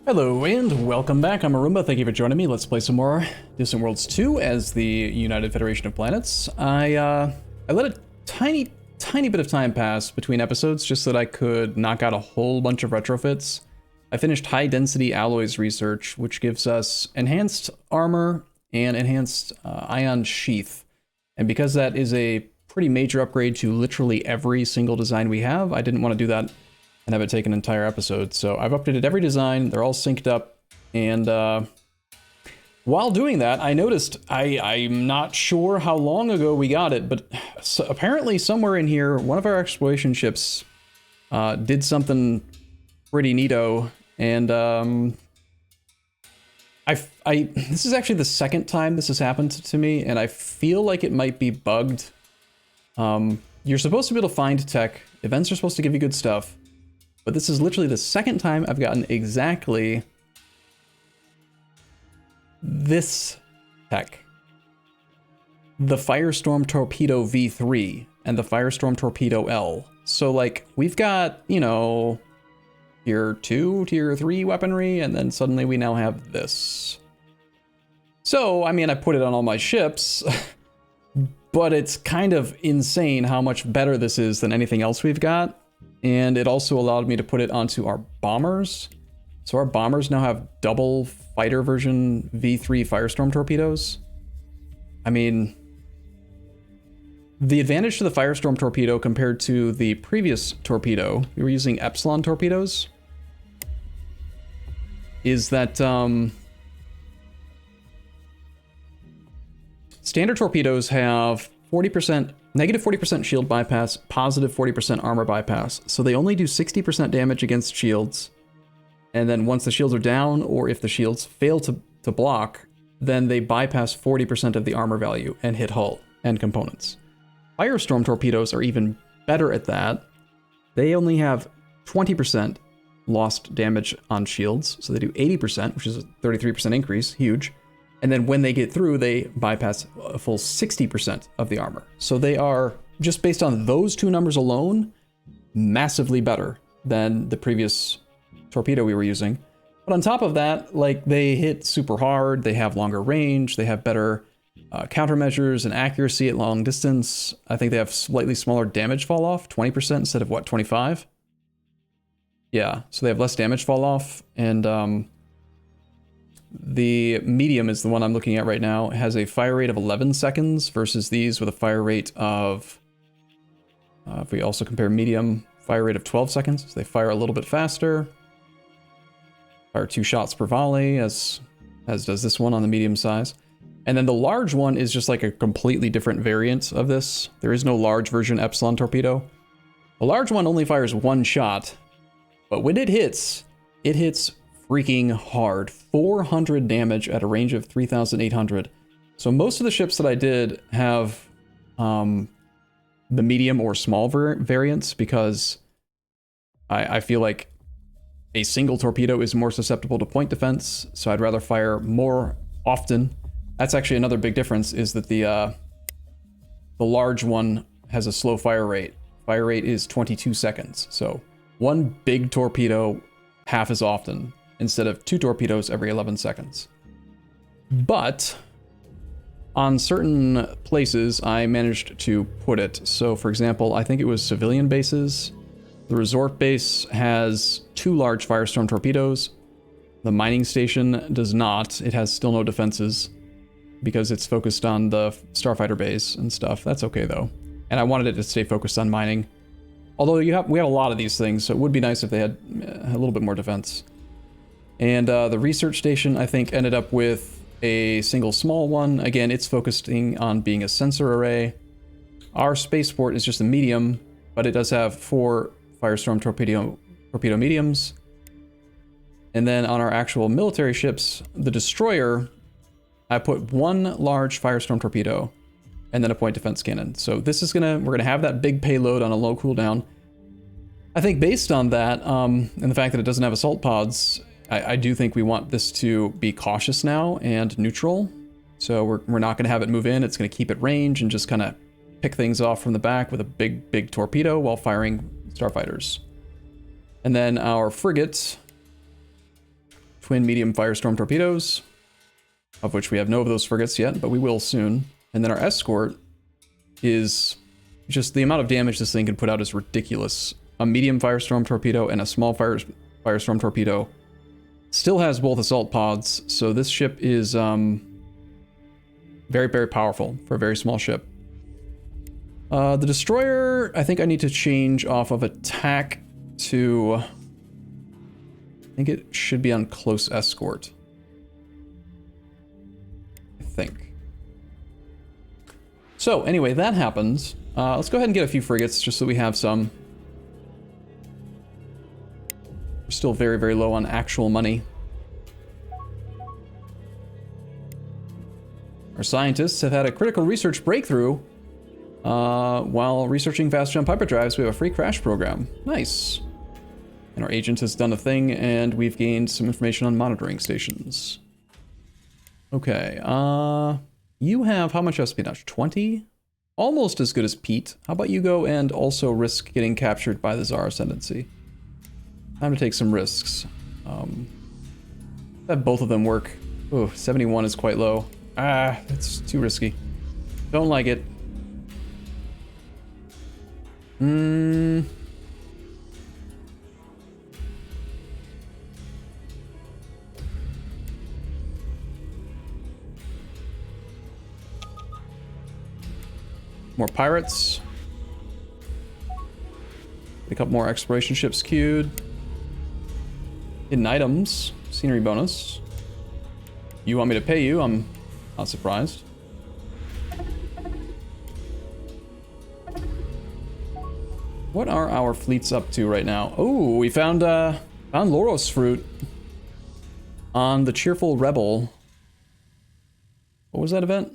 Hello and welcome back. I'm Arumba. Thank you for joining me. Let's play some more Distant Worlds 2 as the United Federation of Planets. I let a tiny bit of time pass between episodes just so that I could knock out a whole bunch of retrofits. I finished high density alloys research, which gives us enhanced armor and enhanced ion sheath. And because that is a pretty major upgrade to literally every single design we have, I didn't want to do that and have it take an entire episode. So I've updated every design, they're all synced up, and while doing that, I noticed, I'm not sure how long ago we got it, but apparently somewhere in here, one of our exploration ships did something pretty neato, and this is actually the second time this has happened to me, and I feel like it might be bugged. You're supposed to be able to find tech, events are supposed to give you good stuff, but this is literally the second time I've gotten exactly this tech. The Firestorm Torpedo V3 and the Firestorm Torpedo L. So like, we've got, you know, tier 2, tier 3 weaponry, and then suddenly we now have this. So, I mean, I put it on all my ships, but it's kind of insane how much better this is than anything else we've got. And it also allowed me to put it onto our bombers. So our bombers now have double fighter version V3 Firestorm torpedoes. I mean, the advantage to the Firestorm torpedo compared to the previous torpedo, we were using Epsilon torpedoes, is that standard torpedoes have negative 40% shield bypass, positive 40% armor bypass. So they only do 60% damage against shields. And then once the shields are down, or if the shields fail to block, then they bypass 40% of the armor value and hit hull and components. Firestorm torpedoes are even better at that. They only have 20% lost damage on shields. So they do 80%, which is a 33% increase, huge. And then when they get through, they bypass a full 60% of the armor. So they are, just based on those two numbers alone, massively better than the previous torpedo we were using. But on top of that, like, they hit super hard, they have longer range, they have better countermeasures and accuracy at long distance. I think they have slightly smaller damage fall off, 20% instead of what, 25? Yeah, so they have less damage fall off, and the medium is the one I'm looking at right now. It has a fire rate of 11 seconds versus these with a fire rate of, if we also compare medium, fire rate of 12 seconds. So they fire a little bit faster. Fire 2 shots per volley, as does this one on the medium size. And then the large one is just like a completely different variant of this. There is no large version Epsilon torpedo. The large one only fires 1 shot, but when it hits freaking hard. 400 damage at a range of 3,800. So most of the ships that I did have the medium or small variants, because I feel like a single torpedo is more susceptible to point defense, so I'd rather fire more often. That's actually another big difference, is that the large one has a slow fire rate. Fire rate is 22 seconds, so one big torpedo half as often, instead of 2 torpedoes every 11 seconds. But on certain places, I managed to put it. So for example, I think it was civilian bases. The resort base has 2 large Firestorm torpedoes. The mining station does not. It has still no defenses because it's focused on the starfighter base and stuff. That's okay though. And I wanted it to stay focused on mining. Although we have a lot of these things, so it would be nice if they had a little bit more defense. And the research station, I think, ended up with a single small one. Again, it's focusing on being a sensor array. Our spaceport is just a medium, but it does have 4 Firestorm torpedo mediums. And then on our actual military ships, the destroyer, I put 1 large Firestorm torpedo and then a point defense cannon. So this is we're gonna have that big payload on a low cooldown. I think based on that, and the fact that it doesn't have assault pods, I do think we want this to be cautious now and neutral. So we're not going to have it move in. It's going to keep it range and just kind of pick things off from the back with a big torpedo while firing starfighters. And then our frigate, twin medium Firestorm torpedoes, of which we have no of those frigates yet, but we will soon. And then our escort is just the amount of damage this thing can put out is ridiculous. A medium Firestorm torpedo and a small Firestorm torpedo. Still has both assault pods, so this ship is very, very powerful for a very small ship. The destroyer, I think I need to change off of attack to... I think it should be on close escort. I think. So, anyway, that happens. Let's go ahead and get a few frigates, just so we have some. We're still very, very low on actual money. Our scientists have had a critical research breakthrough. While researching fast jump hyperdrives, we have a free crash program. Nice. And our agent has done a thing, and we've gained some information on monitoring stations. Okay, you have how much espionage? 20? Almost as good as Pete. How about you go and also risk getting captured by the Tsar Ascendancy? Time to take some risks. Have both of them work. Oh, 71 is quite low. Ah, it's too risky. Don't like it. More pirates. Get a couple more exploration ships queued. Hidden items. Scenery bonus. You want me to pay you? I'm not surprised. What are our fleets up to right now? Oh, we found Loros fruit on the Cheerful Rebel. What was that event?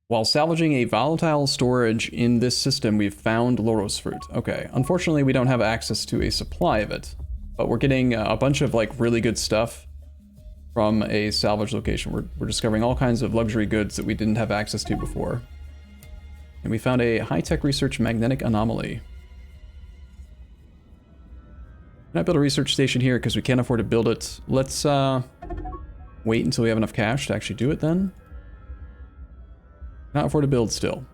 While salvaging a volatile storage in this system, we've found Loros fruit. Okay, unfortunately we don't have access to a supply of it, but we're getting a bunch of like really good stuff from a salvage location. We're discovering all kinds of luxury goods that we didn't have access to before. And we found a high-tech research magnetic anomaly. Cannot build a research station here because we can't afford to build it. Let's wait until we have enough cash to actually do it then. Cannot afford to build still.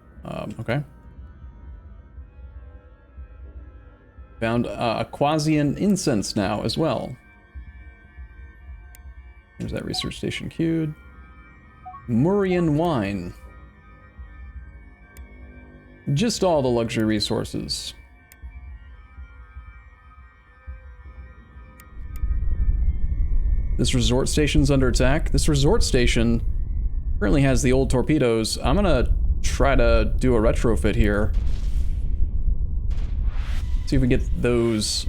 Okay. Found a Quasian incense now as well. There's that research station queued. Murian wine. Just all the luxury resources. This resort station's under attack. This resort station currently has the old torpedoes. I'm gonna try to do a retrofit here. See if we can get those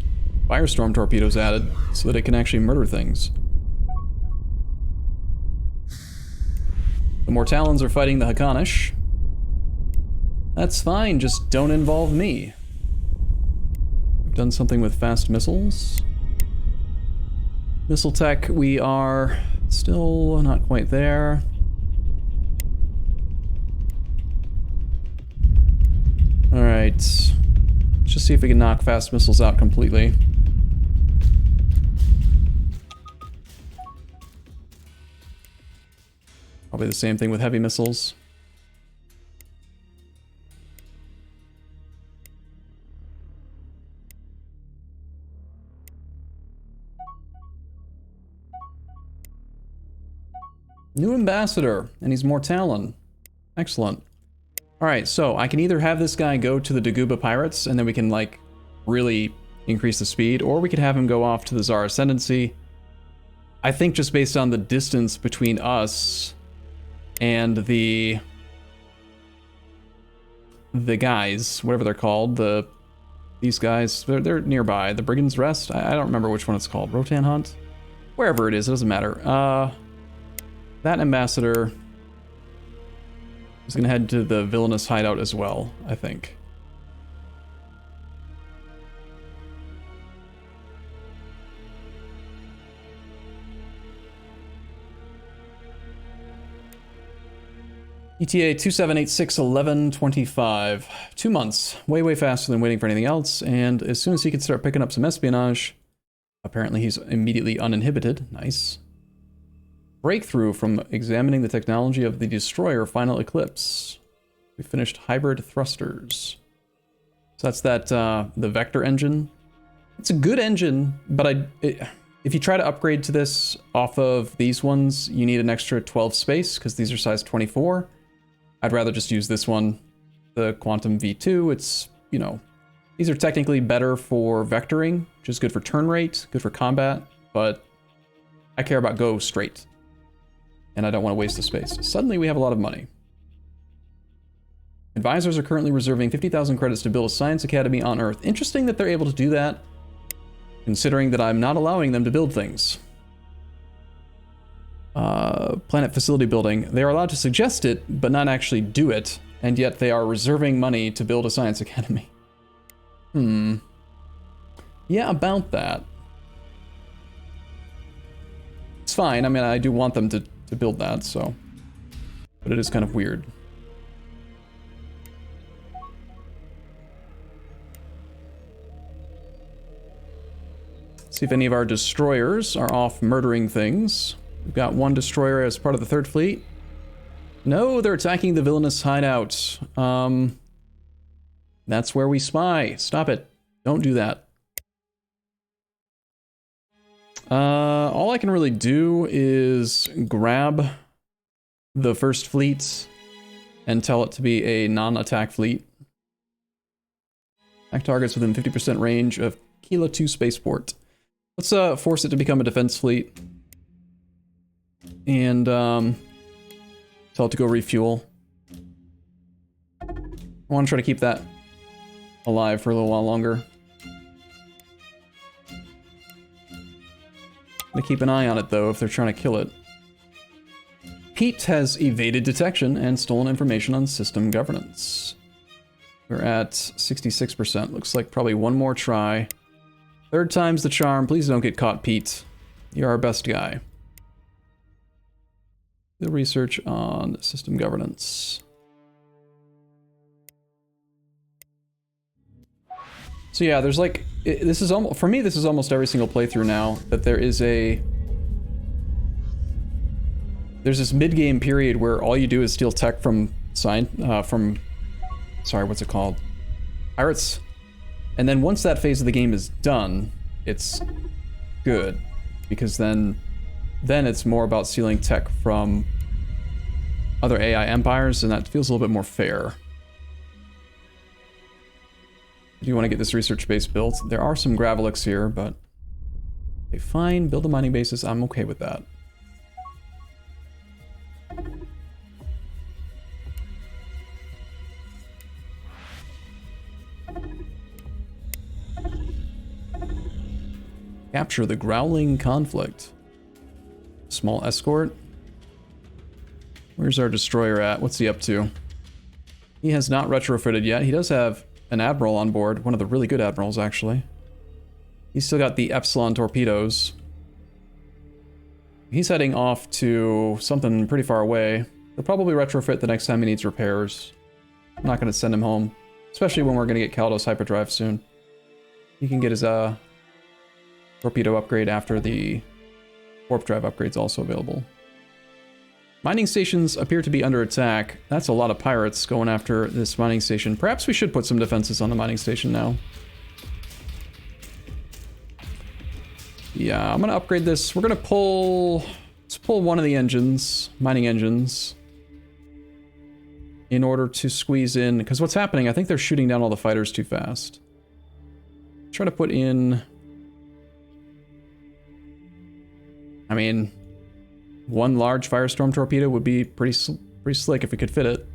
Firestorm torpedoes added so that it can actually murder things. The Mortallons are fighting the Hakonish. That's fine, just don't involve me. We've done something with fast missiles. Missile tech, we are still not quite there. Alright. Let's just see if we can knock fast missiles out completely. Probably the same thing with heavy missiles. New ambassador, and he's Mortallon. Excellent. Alright, so I can either have this guy go to the Daguba Pirates, and then we can, like, really increase the speed, or we could have him go off to the Tsar Ascendancy. I think just based on the distance between us and the guys, whatever they're called, these guys, they're nearby. The Brigand's Rest? I don't remember which one it's called. Rotan Hunt? Wherever it is, it doesn't matter. That ambassador is going to head to the villainous hideout as well, I think. ETA 27861125. 2 months. Way, way faster than waiting for anything else. And as soon as he can start picking up some espionage, Apparently he's immediately uninhibited. Nice. Breakthrough from examining the technology of the destroyer Final Eclipse. We finished hybrid thrusters. So that's that, the vector engine. It's a good engine, but if you try to upgrade to this off of these ones, you need an extra 12 space because these are size 24. I'd rather just use this one, the Quantum V2. It's, you know, these are technically better for vectoring, which is good for turn rate, good for combat, but I care about go straight. And I don't want to waste the space. Suddenly we have a lot of money. Advisors are currently reserving 50,000 credits to build a science academy on Earth. Interesting that they're able to do that, considering that I'm not allowing them to build things. Planet facility building. They are allowed to suggest it, but not actually do it, and yet they are reserving money to build a science academy. Yeah, about that. It's fine. I mean, I do want them to build that, so. But it is kind of weird. See if any of our destroyers are off murdering things. We've got one destroyer as part of the third fleet. No, they're attacking the villainous hideout. That's where we spy. Stop it. Don't do that. All I can really do is grab the first fleet and tell it to be a non-attack fleet. Attack targets within 50% range of Kilo 2 spaceport. Let's force it to become a defense fleet. And tell it to go refuel. I want to try to keep that alive for a little while longer. I'm gonna keep an eye on it though if they're trying to kill it. Pete has evaded detection and stolen information on system governance. We're at 66%. Looks like probably one more try. Third time's the charm. Please don't get caught, Pete. You're our best guy. The research on system governance. So yeah, there's like, this is almost, for me, this is almost every single playthrough now, that there is there's this mid-game period where all you do is steal tech from, sorry, what's it called? Pirates. And then once that phase of the game is done, it's good. Because then it's more about stealing tech from other AI empires, and that feels a little bit more fair. Do you want to get this research base built? There are some Gravelics here, but okay, fine, build a mining basis. I'm okay with that. Capture the Growling Conflict. Small escort. Where's our destroyer at? What's he up to? He has not retrofitted yet. He does have an admiral on board. One of the really good admirals, actually. He's still got the Epsilon torpedoes. He's heading off to something pretty far away. He'll probably retrofit the next time he needs repairs. I'm not going to send him home. Especially when we're going to get Kalos hyperdrive soon. He can get his torpedo upgrade after the warp drive upgrade's also available. Mining stations appear to be under attack. That's a lot of pirates going after this mining station. Perhaps we should put some defenses on the mining station now. Yeah, I'm gonna upgrade this. We're gonna let's pull one of the engines, mining engines, in order to squeeze in, because what's happening, I think they're shooting down all the fighters too fast. Try to put in, I mean, one large Firestorm torpedo would be pretty slick if we could fit it.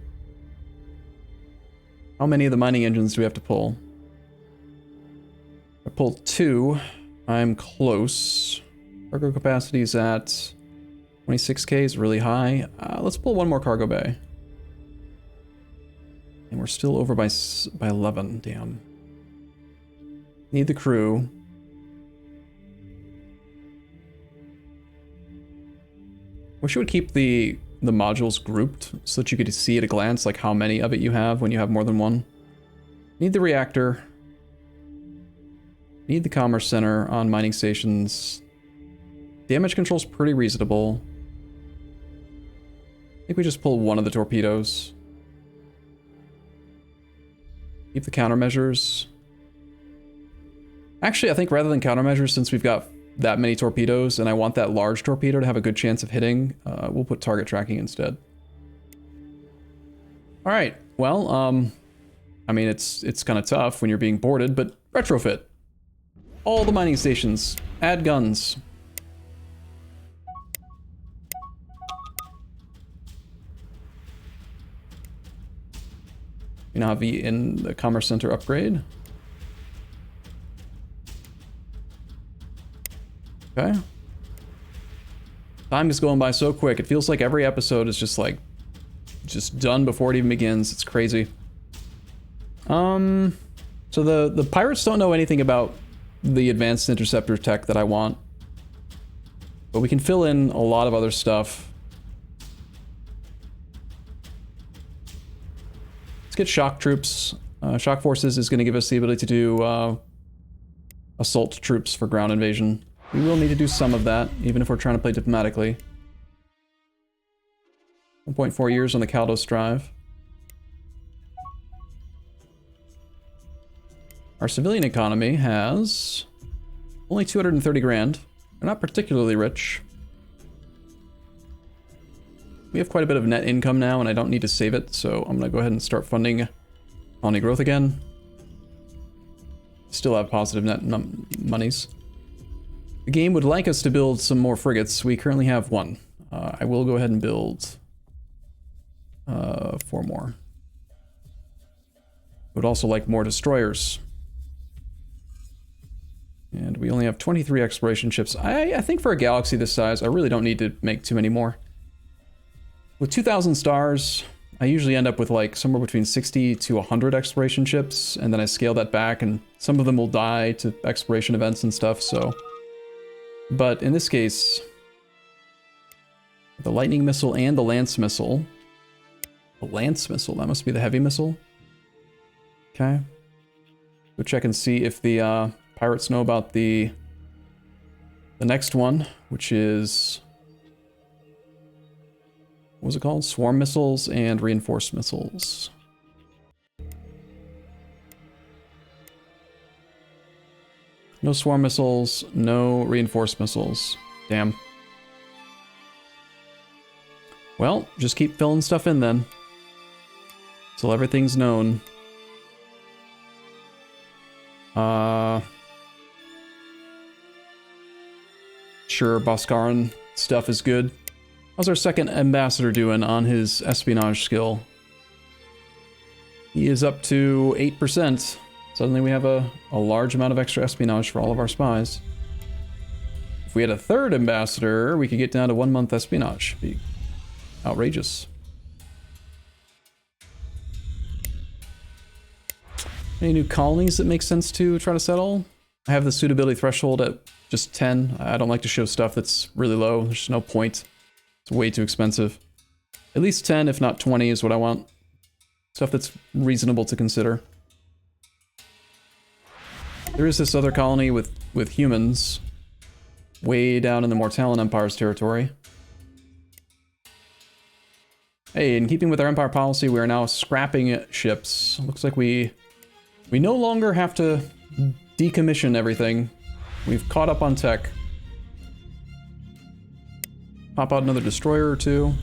How many of the mining engines do we have to pull? I pulled 2. I'm close. Cargo capacity is at 26k, is really high. Let's pull one more cargo bay. And we're still over by 11, damn. Need the crew. Wish you would keep the modules grouped so that you could see at a glance like how many of it you have when you have more than one. Need the reactor. Need the commerce center on mining stations. Damage control's pretty reasonable. I think we just pull one of the torpedoes. Keep the countermeasures. Actually, I think rather than countermeasures, since we've got that many torpedoes and I want that large torpedo to have a good chance of hitting, we'll put target tracking instead. All right, well, I mean, it's kind of tough when you're being boarded, but retrofit. All the mining stations, add guns. We now have in the Commerce Center upgrade. Okay. Time is going by so quick. It feels like every episode is just like, just done before it even begins. It's crazy. So the pirates don't know anything about the advanced interceptor tech that I want, but we can fill in a lot of other stuff. Let's get shock troops. Shock forces is going to give us the ability to do assault troops for ground invasion. We will need to do some of that, even if we're trying to play diplomatically. 1.4 years on the Caldos drive. Our civilian economy has only 230 grand. We're not particularly rich. We have quite a bit of net income now, and I don't need to save it, so I'm going to go ahead and start funding colony growth again. Still have positive net monies. The game would like us to build some more frigates. We currently have one. I will go ahead and build 4 more. Would also like more destroyers. And we only have 23 exploration ships. I think for a galaxy this size, I really don't need to make too many more. With 2,000 stars, I usually end up with like somewhere between 60 to 100 exploration ships, and then I scale that back, and some of them will die to exploration events and stuff, so... But in this case, the lightning missile and the lance missile. The lance missile, that must be the heavy missile. Okay. Go check and see if the pirates know about the next one, which is... What was it called? Swarm missiles and reinforced missiles. No swarm missiles, no reinforced missiles. Damn. Well, just keep filling stuff in then. Till everything's known. Sure, Bhaskaran stuff is good. How's our second ambassador doing on his espionage skill? He is up to 8%. Suddenly we have a large amount of extra espionage for all of our spies. If we had a third ambassador, we could get down to 1 month espionage. Be outrageous. Any new colonies that make sense to try to settle? I have the suitability threshold at just 10. I don't like to show stuff that's really low. There's no point. It's way too expensive. At least 10, if not 20, is what I want. Stuff that's reasonable to consider. There is this other colony with humans way down in the Mortallan Empire's territory. Hey, in keeping with our Empire policy, we are now scrapping ships. Looks like we no longer have to decommission everything. We've caught up on tech. Pop out another destroyer or two.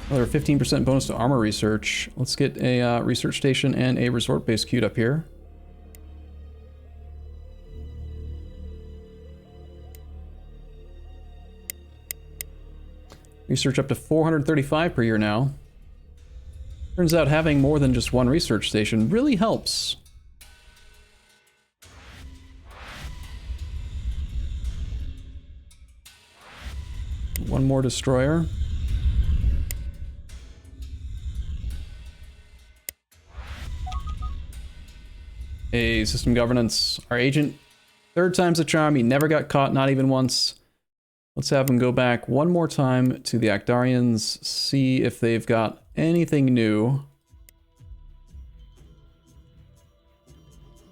Another 15% bonus to armor research. Let's get a research station and a resort base queued up here. Research up to 435 per year now. Turns out having more than just one research station really helps. One more destroyer. Hey, system governance. Our agent, 3rd time's a charm. He never got caught, not even once. Let's have him go back one more time to the Actarians, see if they've got anything new.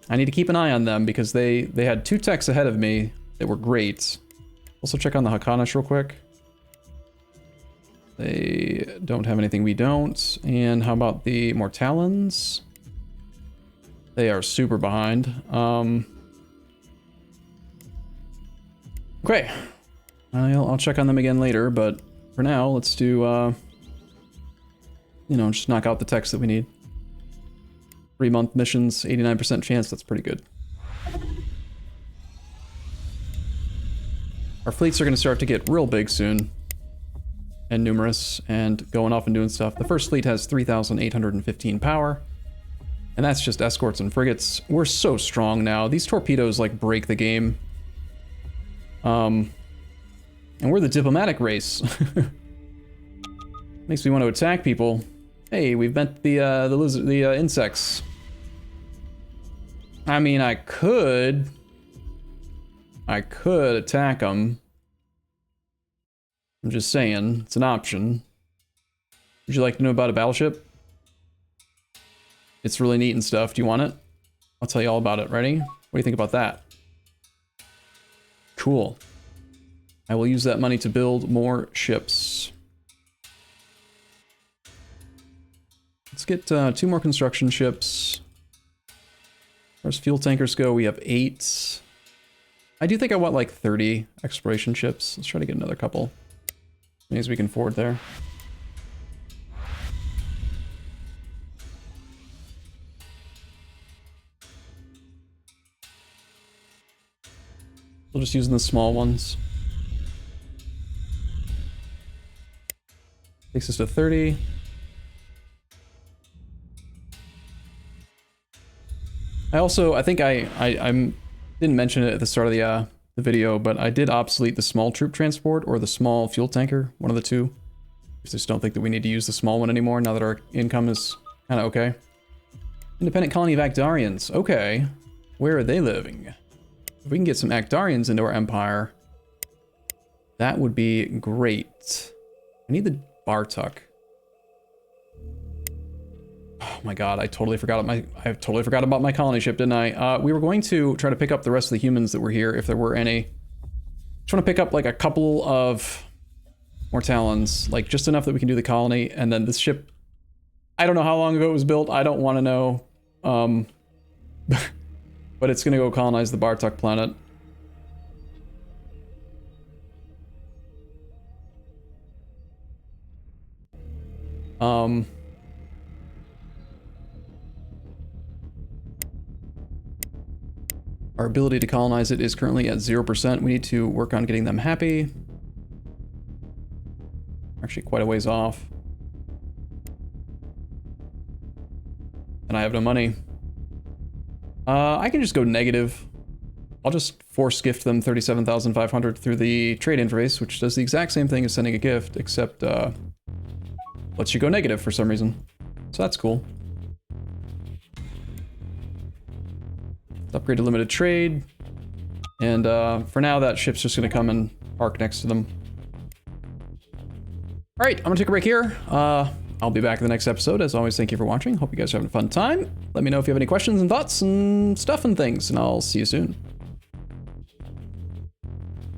I need to keep an eye on them because they had 2 techs ahead of me that were great. Also check on the Hakanish real quick. They don't have anything we don't. And how about the Mortalans? They are super behind. Okay. I'll check on them again later, but for now, let's do, you know, just knock out the techs that we need. 3-month missions, 89% chance, that's pretty good. Our fleets are going to start to get real big soon. And numerous, and going off and doing stuff. The first fleet has 3,815 power. And that's just escorts and frigates. We're so strong now. These torpedoes, like, break the game. And we're the diplomatic race. Makes me want to attack people. Hey, we've met the insects. I mean, I could attack them. I'm just saying, it's an option. Would you like to know about a battleship? It's really neat and stuff. Do you want it? I'll tell you all about it. Ready? What do you think about that? Cool. I will use that money to build more ships. Let's get 2 more construction ships. As far as fuel tankers go, we have 8. I do think I want like 30 exploration ships. Let's try to get another couple. Maybe as we can forward there. We'll just using the small ones. Takes us to 30. I think I didn't mention it at the start of the video, but I did obsolete the small troop transport or the small fuel tanker, one of the two. I just don't think that we need to use the small one anymore now that our income is kind of okay. Independent colony of Actarians. Okay. Where are they living? If we can get some Actarians into our empire, that would be great. I need the Bartuk. Oh my god, I totally forgot about my colony ship, didn't I? We were going to try to pick up the rest of the humans that were here, if there were any. Just want to pick up like a couple of Mortalans, like just enough that we can do the colony, and then this ship, I don't know how long ago it was built, I don't want to know. But it's gonna go colonize the Bartuk planet. Our ability to colonize it is currently at 0%. We need to work on getting them happy. Actually quite a ways off. And I have no money. I can just go negative. I'll just force gift them 37,500 through the trade interface, which does the exact same thing as sending a gift, except lets you go negative for some reason. So that's cool. Let's upgrade to limited trade. And for now, that ship's just gonna come and park next to them. All right, I'm gonna take a break here. I'll be back in the next episode. As always, thank you for watching. Hope you guys are having a fun time. Let me know if you have any questions and thoughts and stuff and things, and I'll see you soon.